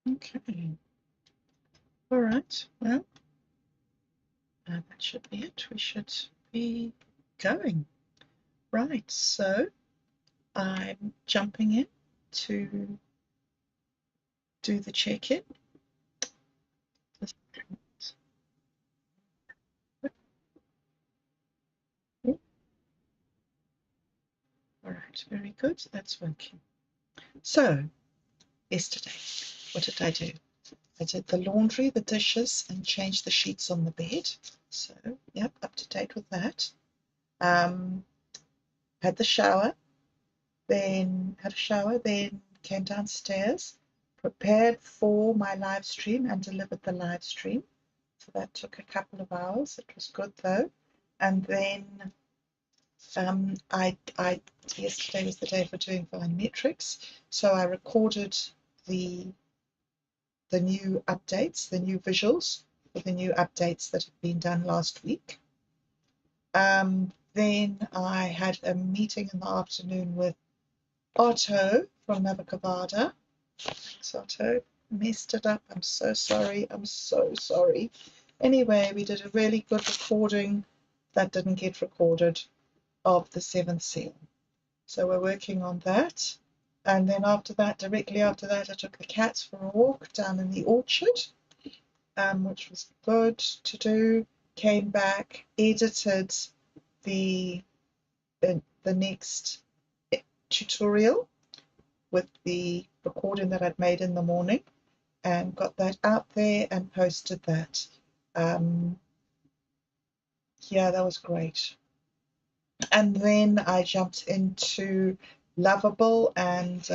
Okay. All right. Well, that should be it. We should be going. Right. So I'm jumping in to do the check-in. All right. Very good. That's working. So yesterday, what did I do? I did the laundry, the dishes, and changed the sheets on the bed. So, yep, up to date with that. Had the shower, then came downstairs, prepared for my live stream and delivered the live stream. So that took a couple of hours. It was good though. And then I yesterday was the day for doing fine metrics, so I recorded the new updates, the new visuals for the new updates that have been done last week. Then I had a meeting in the afternoon with Otto from Navakavada. Thanks, Otto. Messed it up. I'm so sorry. I'm so sorry. Anyway, we did a really good recording that didn't get recorded of the seventh seal. So we're working on that. And then after that, directly after that, I took the cats for a walk down in the orchard, which was good to do. Came back, edited the next tutorial with the recording that I'd made in the morning, and got that out there and posted that. Yeah, that was great. And then I jumped into Lovable and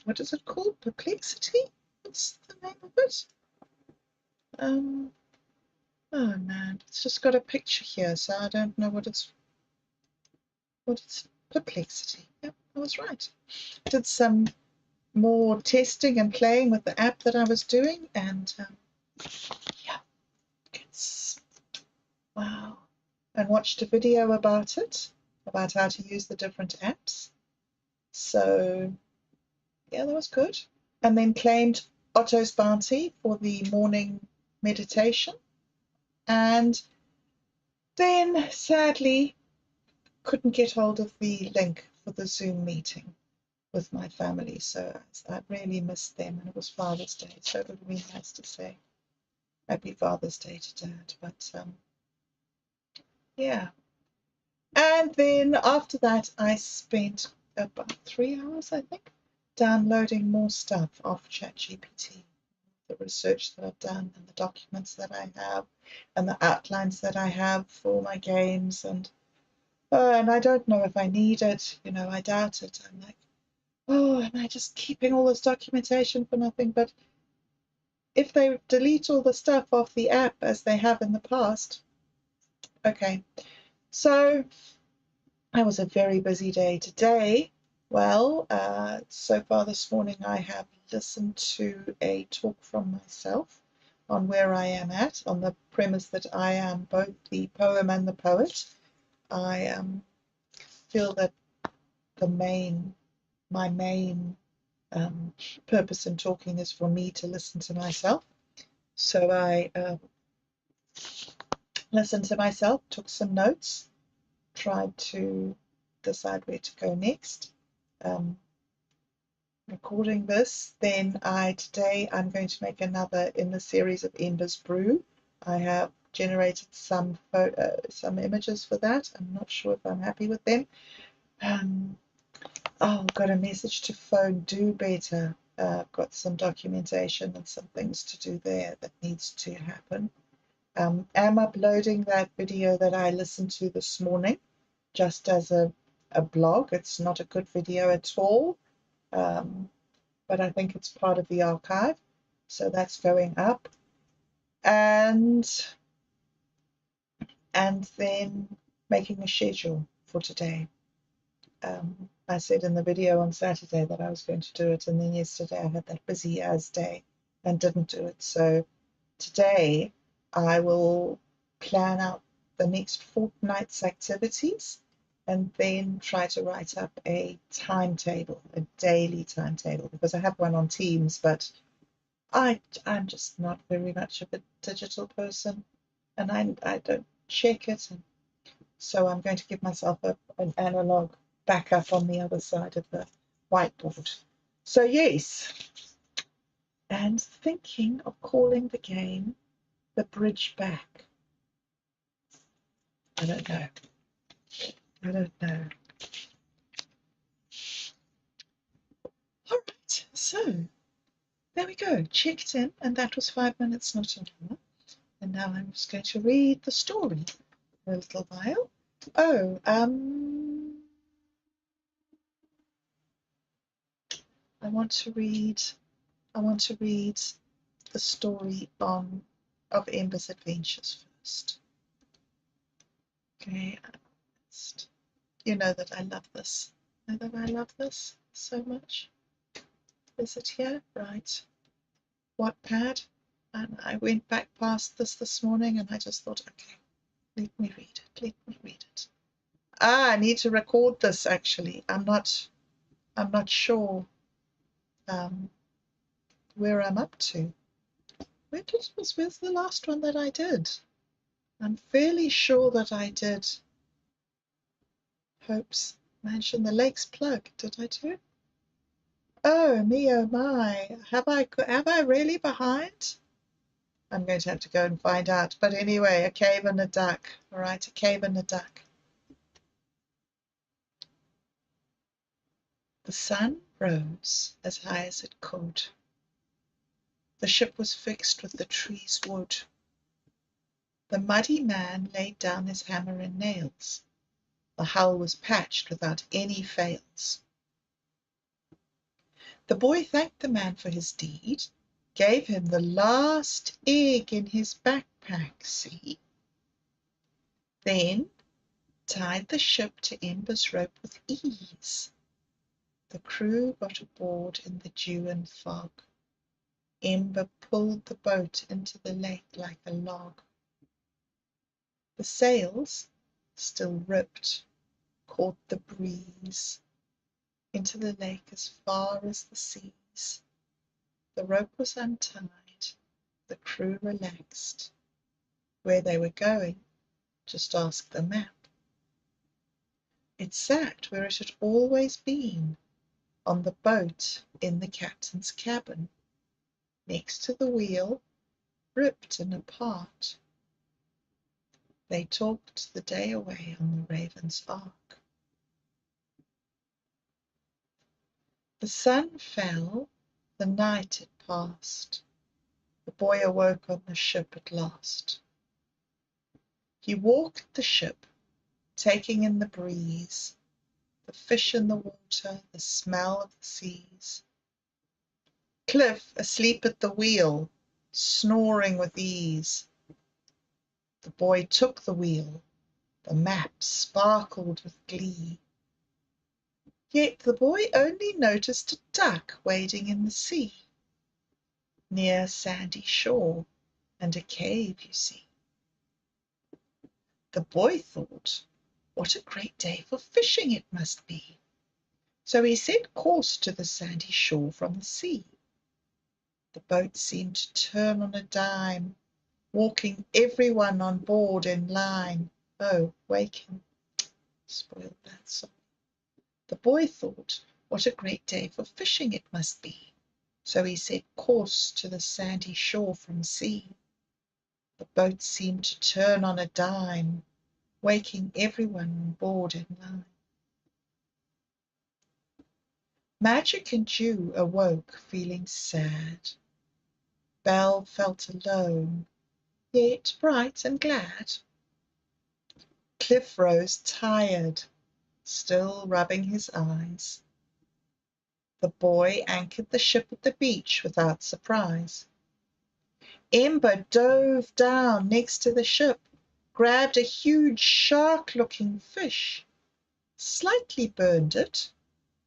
what is it called? Perplexity? What's the name of it? Oh man, it's just got a picture here, so I don't know what it's Perplexity. Yep, I was right. Did some more testing and playing with the app that I was doing, and yeah, it's wow. And watched a video about it, about how to use the different apps. So yeah, that was good. And then claimed Otto's bounty for the morning meditation. And then sadly couldn't get hold of the link for the Zoom meeting with my family. So I really missed them, and it was Father's Day. So it would be nice to say Happy Father's Day to Dad. But yeah. And then after that, I spent about 3 hours, I think, downloading more stuff off ChatGPT. The research that I've done and the documents that I have and the outlines that I have for my games, and I don't know if I need it, I doubt it. I'm like, oh, am I just keeping all this documentation for nothing? But if they delete all the stuff off the app as they have in the past, okay. So that was a very busy day today. Well, so far this morning I have listened to a talk from myself on where I am at, on the premise that I am both the poem and the poet. I feel that my main purpose in talking is for me to listen to myself. So I listened to myself, took some notes, tried to decide where to go next. Recording this, then today I'm going to make another in the series of Ember's Brew. I have generated some images for that. I'm not sure if I'm happy with them. Got a message to phone Do Better. Got some documentation and some things to do there that needs to happen. Am uploading that video that I listened to this morning just as a blog. It's not a good video at all, but I think it's part of the archive, so that's going up. And then making a schedule for today. I said in the video on Saturday that I was going to do it, and then yesterday I had that busy as day and didn't do it. So today I will plan out the next fortnight's activities and then try to write up a timetable, a daily timetable, because I have one on Teams, but I'm just not very much of a digital person, and I don't check it, and so I'm going to give myself an analog backup on the other side of the whiteboard. So yes, and thinking of calling the game The Bridge Back. I don't know. I don't know. All right, so there we go. Checked in, and that was 5 minutes, not an hour. And now I'm just going to read the story for a little while. Oh, I want to read the story of Ember's adventures first. Okay, you know that I love this. You know that I love this so much. Is it here? Right. Wattpad. And I went back past this morning, and I just thought, okay, let me read it. Let me read it. I need to record this. Actually, I'm not sure where I'm up to. Where's the last one that I did? I'm fairly sure that I did Hope's Mansion, the Lakes Plug. Did I do? Oh me, oh my! Have I really behind? I'm going to have to go and find out. But anyway, a cave and a duck. All right, a cave and a duck. The sun rose as high as it could. The ship was fixed with the tree's wood. The muddy man laid down his hammer and nails. The hull was patched without any fails. The boy thanked the man for his deed, gave him the last egg in his backpack, see? Then tied the ship to Ember's rope with ease. The crew got aboard in the dew and fog. Ember pulled the boat into the lake like a log. The sails, still ripped, caught the breeze into the lake as far as the seas. The rope was untied, the crew relaxed. Where they were going, just ask the map. It sat where it had always been, on the boat in the captain's cabin, next to the wheel, ripped and apart. They talked the day away on the Raven's Ark. The sun fell, the night had passed. The boy awoke on the ship at last. He walked the ship, taking in the breeze, the fish in the water, the smell of the seas. Cliff asleep at the wheel, snoring with ease. The boy took the wheel, the map sparkled with glee. Yet the boy only noticed a duck wading in the sea, near a sandy shore, and a cave, you see. The boy thought, what a great day for fishing it must be. So he set course to the sandy shore from the sea. The boat seemed to turn on a dime, walking everyone on board in line. Oh, wake him. Spoiled that song. The boy thought, what a great day for fishing it must be. So he set course to the sandy shore from sea. The boat seemed to turn on a dime, waking everyone on board in line. Magic and Dew awoke feeling sad. Belle felt alone, yet bright and glad. Cliff rose tired, still rubbing his eyes. The boy anchored the ship at the beach without surprise. Ember dove down next to the ship, grabbed a huge shark-looking fish, slightly burned it,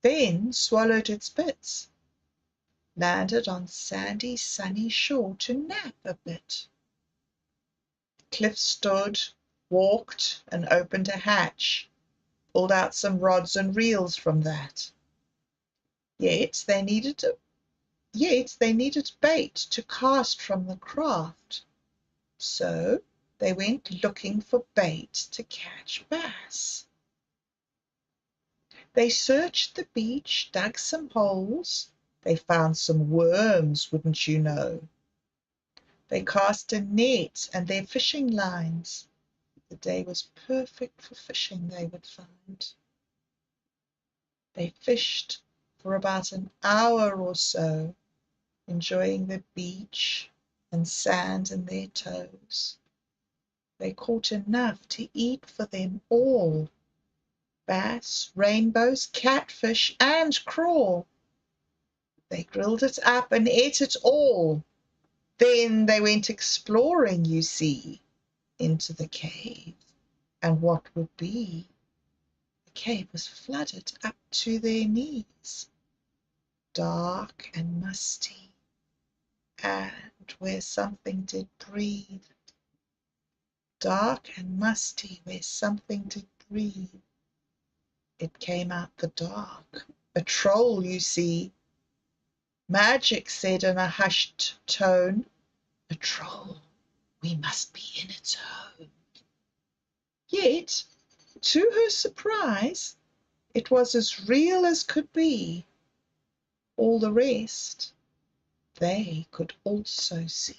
then swallowed its bits, landed on sandy, sunny shore to nap a bit. Cliff stood, walked, and opened a hatch, pulled out some rods and reels from that. Yet they needed Yet they needed bait to cast from the craft. So they went looking for bait to catch bass. They searched the beach, dug some holes. They found some worms, wouldn't you know? They cast a net and their fishing lines. The day was perfect for fishing, they would find. They fished for about an hour or so, enjoying the beach and sand in their toes. They caught enough to eat for them all. Bass, rainbows, catfish, and crawl. They grilled it up and ate it all. Then they went exploring, you see, into the cave. And what would be? The cave was flooded up to their knees, dark and musty, and where something did breathe. Dark and musty, where something did breathe. It came out the dark. A troll, you see. Magic said in a hushed tone, a troll, we must be in its home. Yet, to her surprise, it was as real as could be. All the rest they could also see.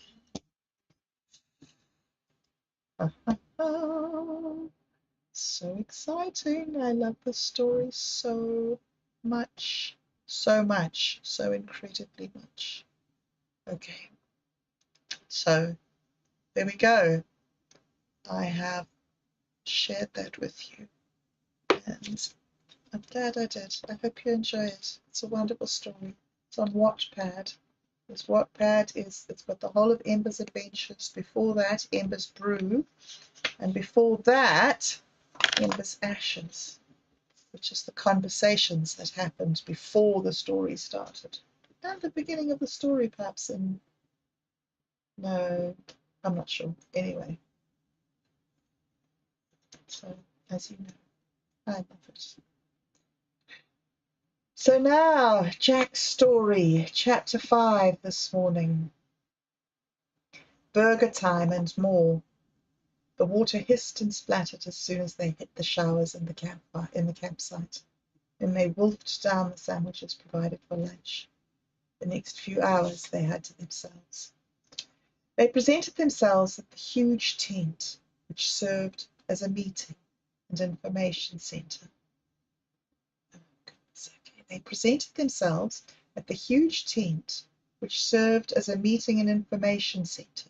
So exciting. I love this story so much, so incredibly much. Okay, so there we go. I have shared that with you, and I'm glad I did. I hope you enjoy it. It's a wonderful story. It's on Wattpad. This Wattpad it's got the whole of Ember's adventures. Before that, Ember's brew, and before that, Ember's ashes, which is the conversations that happened before the story started. And the beginning of the story, perhaps no, I'm not sure. Anyway, so as you know, I love it. So now, Jack's story, chapter 5 this morning. Burger time and more. The water hissed and splattered as soon as they hit the showers in the campsite. Then they wolfed down the sandwiches provided for lunch. The next few hours they had to themselves. They presented themselves at the huge tent, which served as a meeting and information centre. They presented themselves at the huge tent, which served as a meeting and information centre,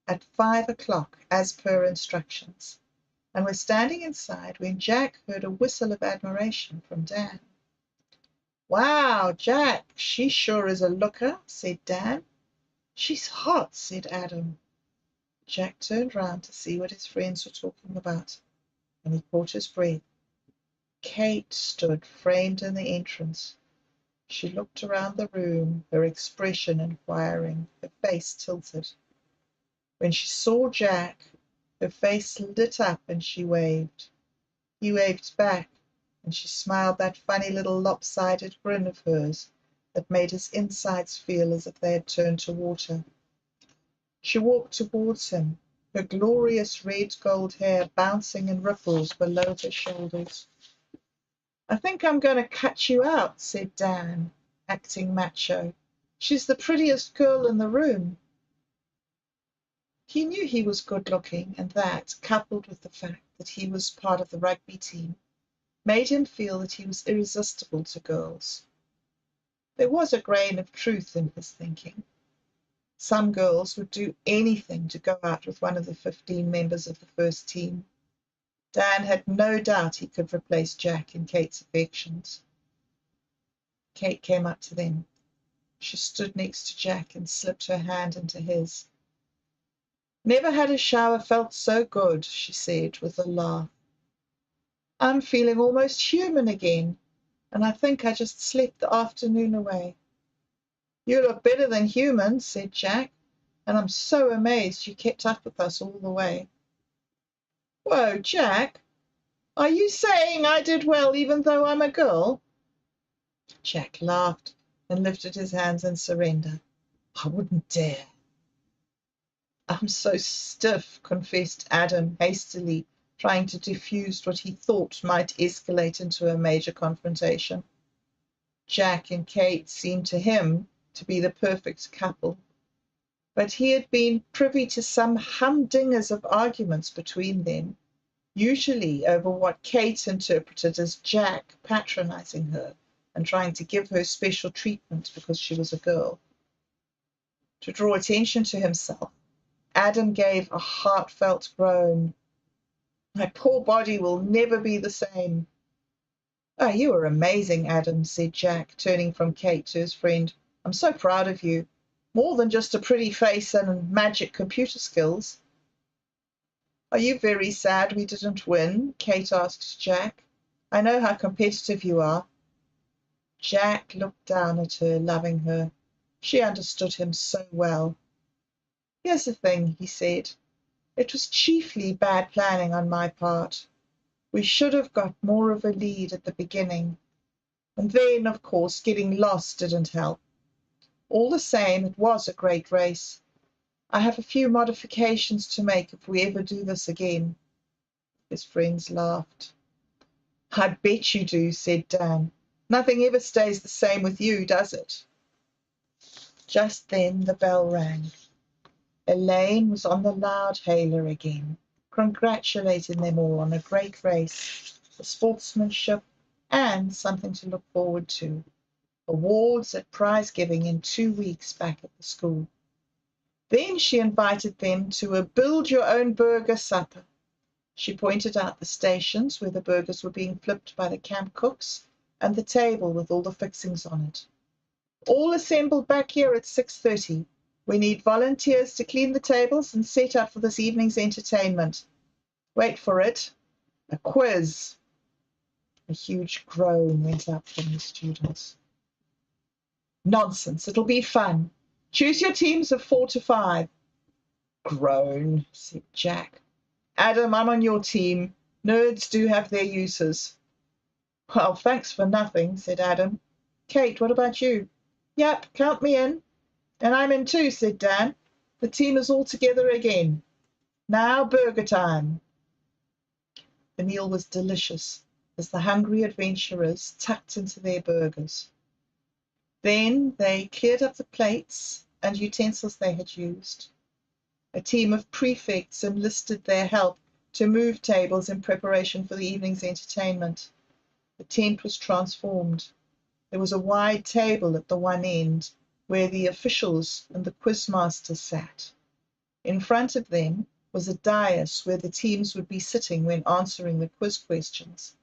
at 5 o'clock, as per instructions, and were standing inside when Jack heard a whistle of admiration from Dan. "Wow, Jack, she sure is a looker," said Dan. "She's hot," said Adam. Jack turned round to see what his friends were talking about, and he caught his breath. Kate stood framed in the entrance. She looked around the room, her expression inquiring, her face tilted. When she saw Jack, her face lit up and she waved. He waved back, and she smiled that funny little lopsided grin of hers that made his insides feel as if they had turned to water. She walked towards him, her glorious red-gold hair bouncing in ripples below her shoulders. "I think I'm going to cut you out," said Dan, acting macho. "She's the prettiest girl in the room." He knew he was good-looking, and that, coupled with the fact that he was part of the rugby team, made him feel that he was irresistible to girls. There was a grain of truth in his thinking. Some girls would do anything to go out with one of the 15 members of the first team. Dan had no doubt he could replace Jack in Kate's affections. Kate came up to them. She stood next to Jack and slipped her hand into his. "Never had a shower felt so good," she said with a laugh. "I'm feeling almost human again, and I think I just slept the afternoon away." "You look better than human," said Jack, "and I'm so amazed you kept up with us all the way." "Whoa, Jack, are you saying I did well even though I'm a girl?" Jack laughed. and lifted his hands in surrender. I wouldn't dare. I'm so stiff, confessed Adam hastily, trying to diffuse what he thought might escalate into a major confrontation. Jack and Kate seemed to him to be the perfect couple, but he had been privy to some humdingers of arguments between them, usually over what Kate interpreted as Jack patronizing her and trying to give her special treatment because she was a girl. To draw attention to himself, Adam gave a heartfelt groan. My poor body will never be the same. Oh, you are amazing, Adam, said Jack, turning from Kate to his friend. I'm so proud of you. More than just a pretty face and magic computer skills. Are you very sad we didn't win? Kate asked Jack. I know how competitive you are. Jack looked down at her, loving her. She understood him so well. Here's the thing, he said. It was chiefly bad planning on my part. We should have got more of a lead at the beginning. And then, of course, getting lost didn't help. All the same, it was a great race. I have a few modifications to make if we ever do this again. His friends laughed. I bet you do, said Dan. Nothing ever stays the same with you, does it? Just then the bell rang. Elaine was on the loudhailer again, congratulating them all on a great race, the sportsmanship, and something to look forward to. Awards at prize giving in 2 weeks back at the school. Then she invited them to a build-your-own-burger supper. She pointed out the stations where the burgers were being flipped by the camp cooks and the table with all the fixings on it. All assembled back here at 6:30. We need volunteers to clean the tables and set up for this evening's entertainment. Wait for it. A quiz. A huge groan went up from the students. Nonsense. It'll be fun. Choose your teams of 4 to 5. Groan, said Jack. Adam, I'm on your team. Nerds do have their uses. Well, thanks for nothing, said Adam. Kate, what about you? Yep, count me in. And I'm in too, said Dan. The team is all together again. Now burger time. The meal was delicious as the hungry adventurers tucked into their burgers. Then they cleared up the plates and utensils they had used. A team of prefects enlisted their help to move tables in preparation for the evening's entertainment. The tent was transformed. There was a wide table at the one end where the officials and the quizmaster sat. In front of them was a dais where the teams would be sitting when answering the quiz questions.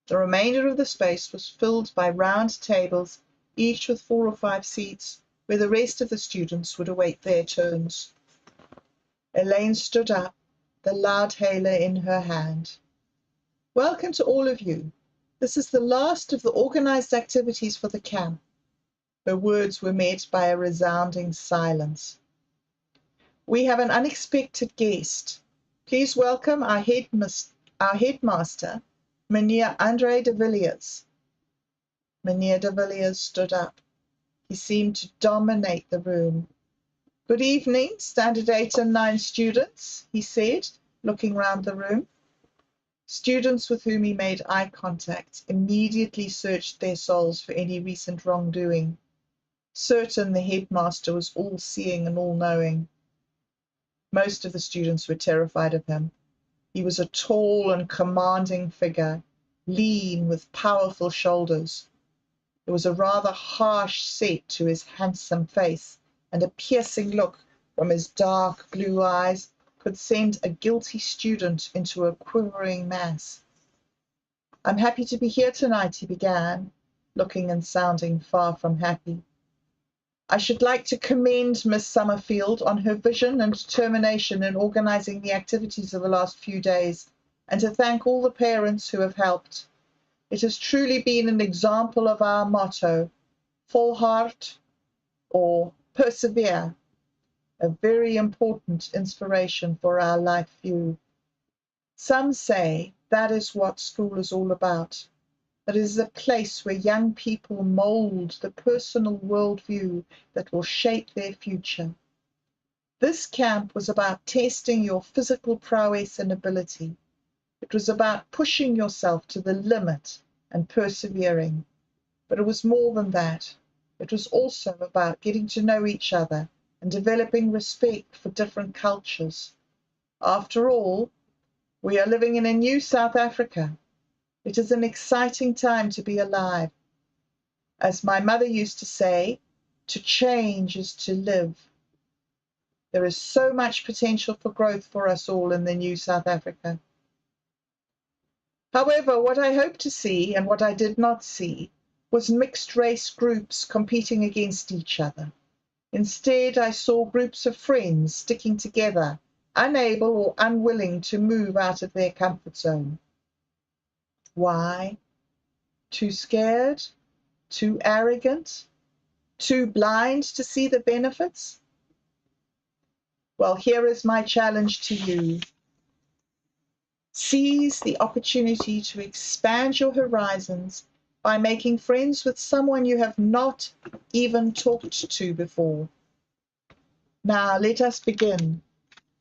The remainder of the space was filled by round tables, each with 4 or 5 seats, where the rest of the students would await their turns. Elaine stood up, the loudhailer in her hand. Welcome to all of you. This is the last of the organized activities for the camp. Her words were met by a resounding silence. We have an unexpected guest. Please welcome our headmaster, Mynheer Andre de Villiers. Mynheer de Villiers stood up. He seemed to dominate the room. Good evening, Standard 8 and 9 students, he said, looking round the room. Students with whom he made eye contact immediately searched their souls for any recent wrongdoing, certain the headmaster was all-seeing and all-knowing. Most of the students were terrified of him. He was a tall and commanding figure, lean with powerful shoulders. There was a rather harsh set to his handsome face, and a piercing look from his dark blue eyes could send a guilty student into a quivering mass. I'm happy to be here tonight, he began, looking and sounding far from happy. I should like to commend Miss Summerfield on her vision and determination in organizing the activities of the last few days, and to thank all the parents who have helped. It has truly been an example of our motto, volhard or persevere, a very important inspiration for our life view. Some say that is what school is all about, but it is a place where young people mould the personal worldview that will shape their future. This camp was about testing your physical prowess and ability. It was about pushing yourself to the limit and persevering. But it was more than that. It was also about getting to know each other and developing respect for different cultures. After all, we are living in a new South Africa. It is an exciting time to be alive. As my mother used to say, to change is to live. There is so much potential for growth for us all in the new South Africa. However, what I hoped to see and what I did not see was mixed race groups competing against each other. Instead, I saw groups of friends sticking together, unable or unwilling to move out of their comfort zone. Why? Too scared? Too arrogant? Too blind to see the benefits? Well, here is my challenge to you. Seize the opportunity to expand your horizons by making friends with someone you have not even talked to before. Now, let us begin.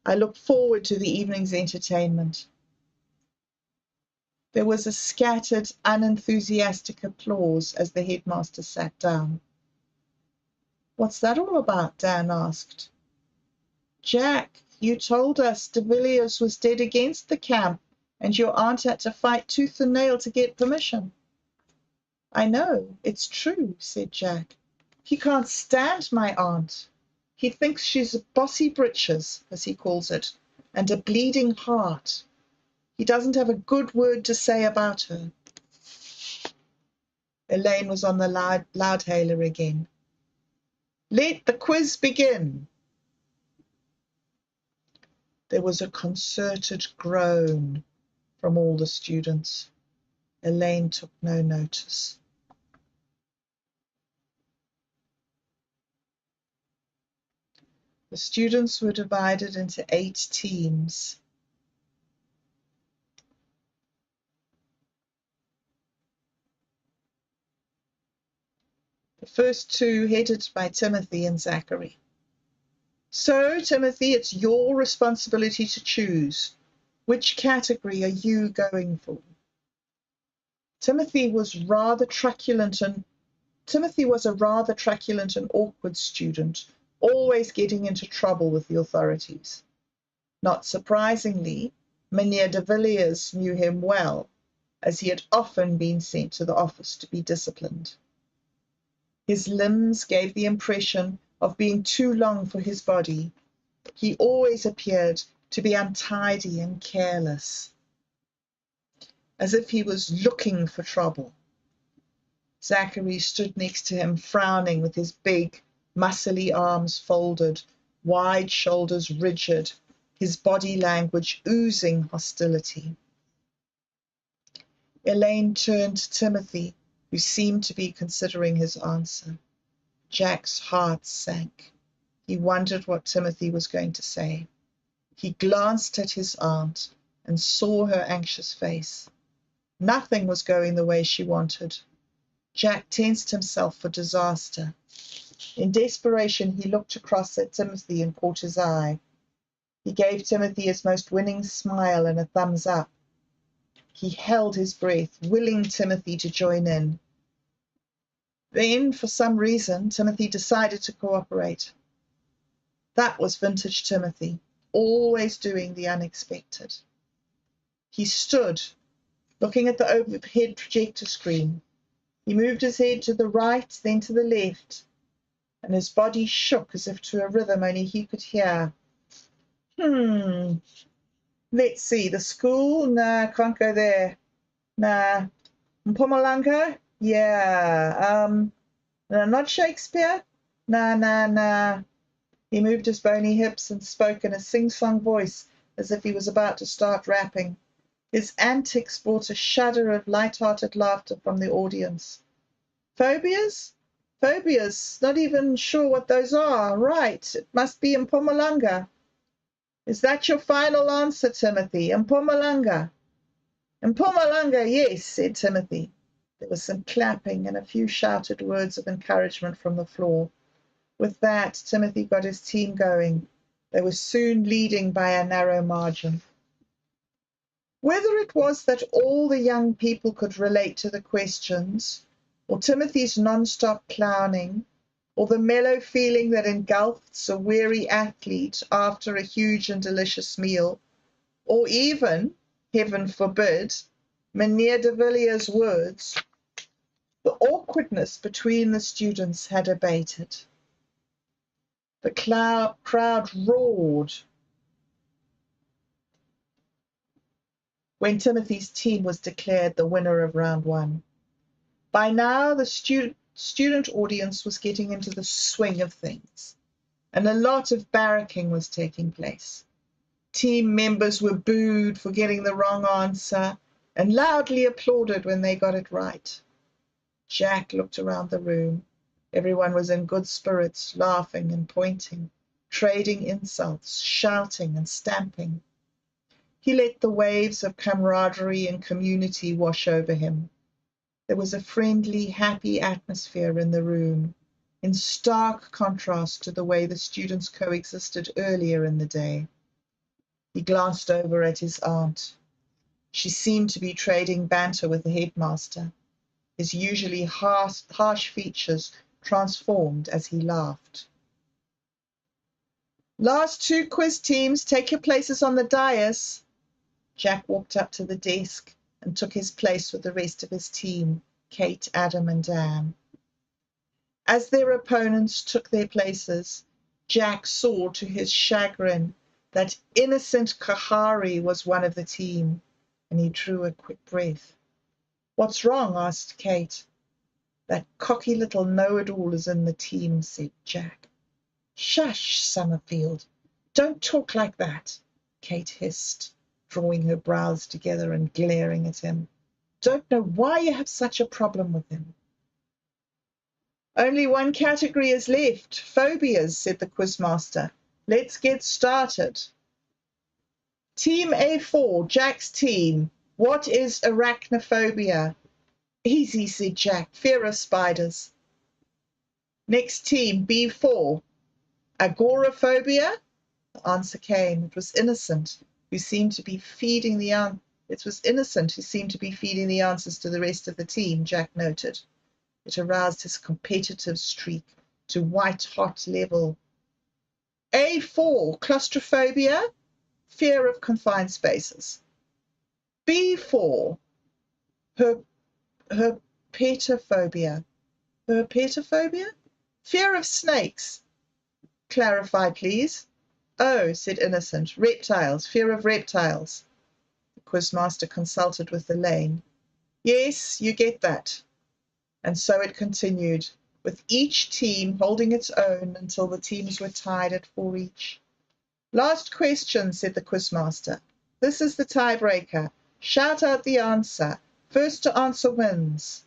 I look forward to the evening's entertainment. There was a scattered, unenthusiastic applause as the headmaster sat down. What's that all about? Dan asked. Jack, you told us de Villiers was dead against the camp, and your aunt had to fight tooth and nail to get permission. I know, it's true, said Jack. He can't stand my aunt. He thinks she's bossy britches, as he calls it, and a bleeding heart. He doesn't have a good word to say about her. Elaine was on the loudhailer again. Let the quiz begin. There was a concerted groan from all the students. Elaine took no notice. The students were divided into 8 teams. The first 2 headed by Timothy and Zachary. So, Timothy, it's your responsibility to choose. Which category are you going for? Timothy was a rather truculent and awkward student, always getting into trouble with the authorities. Not surprisingly, Mynheer de Villiers knew him well, as he had often been sent to the office to be disciplined. His limbs gave the impression of being too long for his body. He always appeared to be untidy and careless, as if he was looking for trouble. Zachary stood next to him, frowning, with his big, muscly arms folded, wide shoulders rigid, his body language oozing hostility. Elaine turned to Timothy, who seemed to be considering his answer. Jack's heart sank. He wondered what Timothy was going to say. He glanced at his aunt and saw her anxious face. Nothing was going the way she wanted. Jack tensed himself for disaster. In desperation, he looked across at Timothy and caught his eye. He gave Timothy his most winning smile and a thumbs up. He held his breath, willing Timothy to join in. Then, for some reason, Timothy decided to cooperate. That was vintage Timothy, always doing the unexpected. He stood, looking at the overhead projector screen. He moved his head to the right, then to the left, and his body shook as if to a rhythm only he could hear. Let's see, the school? Nah, can't go there. Nah. Mpumalanga? Yeah. Not Shakespeare? Nah. He moved his bony hips and spoke in a sing-song voice as if he was about to start rapping. His antics brought a shudder of light-hearted laughter from the audience. Phobias? Phobias. Not even sure what those are. Right. It must be Mpumalanga. Is that your final answer, Timothy? Mpumalanga? Mpumalanga, yes, said Timothy. There was some clapping and a few shouted words of encouragement from the floor. With that, Timothy got his team going. They were soon leading by a narrow margin. Whether it was that all the young people could relate to the questions, or Timothy's non-stop clowning, or the mellow feeling that engulfs a weary athlete after a huge and delicious meal, or even, heaven forbid, Mynheer de Villiers' words, the awkwardness between the students had abated. The crowd roared when Timothy's team was declared the winner of round one. By now, the student audience was getting into the swing of things, and a lot of barracking was taking place. Team members were booed for getting the wrong answer and loudly applauded when they got it right. Jack looked around the room. Everyone was in good spirits, laughing and pointing, trading insults, shouting and stamping. He let the waves of camaraderie and community wash over him. There was a friendly, happy atmosphere in the room, in stark contrast to the way the students coexisted earlier in the day. He glanced over at his aunt. She seemed to be trading banter with the headmaster, his usually harsh features transformed as he laughed. Last two quiz teams, take your places on the dais. Jack walked up to the desk and took his place with the rest of his team, Kate, Adam, and Dan. As their opponents took their places, Jack saw to his chagrin that innocent Kahari was one of the team, and he drew a quick breath. "What's wrong?" asked Kate. "That cocky little know-it-all is in the team," said Jack. "Shush, Summerfield. Don't talk like that," Kate hissed, drawing her brows together and glaring at him. "Don't know why you have such a problem with him." "Only one category is left, phobias," said the quizmaster. "Let's get started. Team A4, Jack's team. What is arachnophobia?" "Easy," said Jack. "Fear of spiders." Next team, B4. Agoraphobia? The answer came. It was Innocent, who seemed to be feeding the answers to the rest of the team, Jack noted. It aroused his competitive streak to white-hot level. A4, claustrophobia, fear of confined spaces. B4, herpetophobia. Herpetophobia? Fear of snakes. Clarify, please. "Oh," said Innocent, "reptiles, fear of reptiles." The quizmaster consulted with Elaine. "Yes, you get that." And so it continued, with each team holding its own until the teams were tied at 4 each. "Last question," said the quizmaster. "This is the tiebreaker. Shout out the answer. First to answer wins.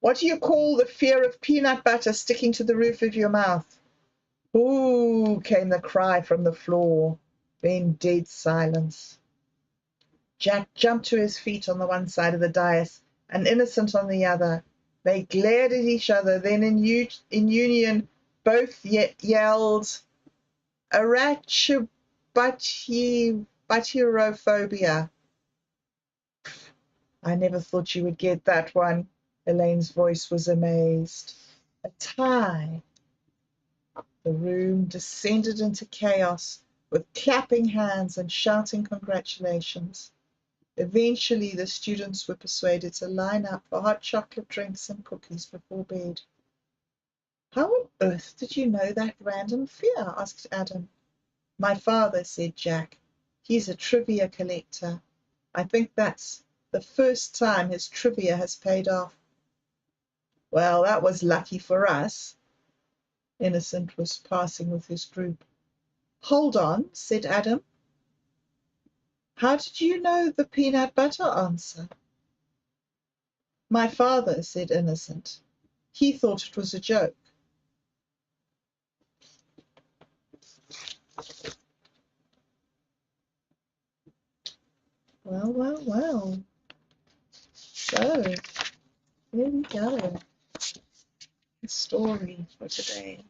What do you call the fear of peanut butter sticking to the roof of your mouth?" "Ooh," came the cry from the floor. Then dead silence. Jack jumped to his feet on the one side of the dais and Innocent on the other. They glared at each other, then in union both yelled, "Arachibutyrophobia." "I never thought you would get that one." Elaine's voice was amazed. A tie. The room descended into chaos, with clapping hands and shouting congratulations. Eventually, the students were persuaded to line up for hot chocolate drinks and cookies before bed. "How on earth did you know that random fear?" asked Adam. "My father," said Jack. "He's a trivia collector. I think that's the first time his trivia has paid off." "Well, that was lucky for us." Innocent was passing with his group. "Hold on," said Adam. "How did you know the peanut butter answer?" "My father," said Innocent. "He thought it was a joke." Well. So, Here we go. The story for today.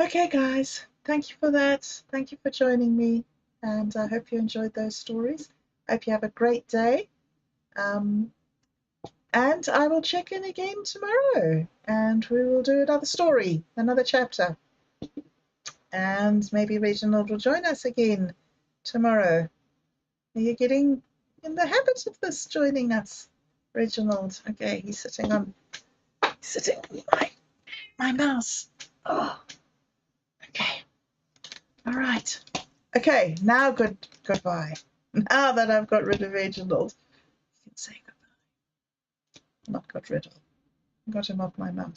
Okay, guys, thank you for that. Thank you for joining me, and I hope you enjoyed those stories. I hope you have a great day. And I will check in again tomorrow, and we will do another story, another chapter. And maybe Reginald will join us again tomorrow. Are you getting in the habit of this, joining us, Reginald? Okay, he's sitting on my mouse. Oh, okay. All right. Okay, now goodbye. Now that I've got rid of Reginald, you can say goodbye. Not got rid of. Got him off my mouse.